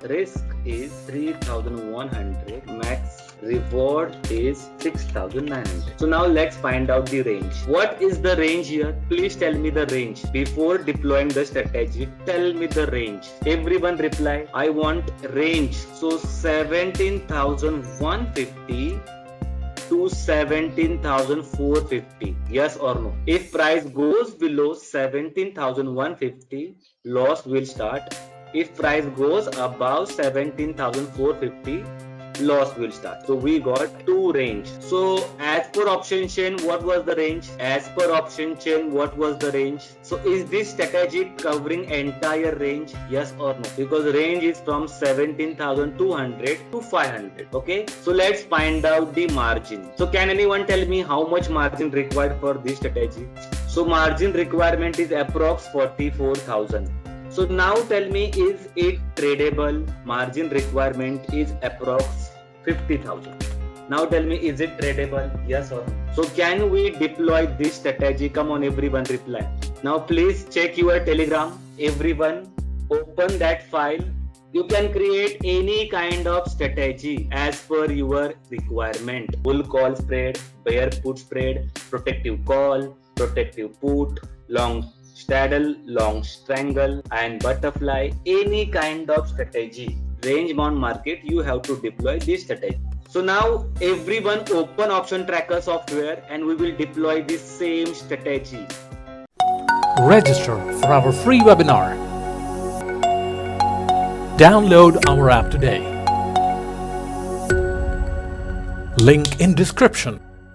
risk is 3100, max reward is 6900. So now let's find out the range. What is the range here? Please tell me the range. Before deploying the strategy, tell me the range. Everyone reply, I want range. So 17,150 to 17,450. Yes or no? If price goes below 17,150, loss will start. If price goes above 17,450, loss will start. So we got two range. So as per option chain, what was the range? As per option chain, what was the range? So is this strategy covering entire range? Yes or no? Because range is from 17,200 to 500. Okay. So let's find out the margin. So can anyone tell me how much margin required for this strategy? So margin requirement is approx 44,000. So now tell me, is it tradable? Margin requirement is approx 50,000. Now tell me, is it tradable? Yes or no? So can we deploy this strategy? Come on, everyone reply. Now please check your Telegram. Everyone open that file. You can create any kind of strategy as per your requirement. Bull call spread, bear put spread, protective call, protective put, long straddle, long strangle, and butterfly, any kind of strategy. Range bound market, you have to deploy this strategy. So now everyone open option tracker software and we will deploy this same strategy. Register for our free webinar. Download our app today. Link in description.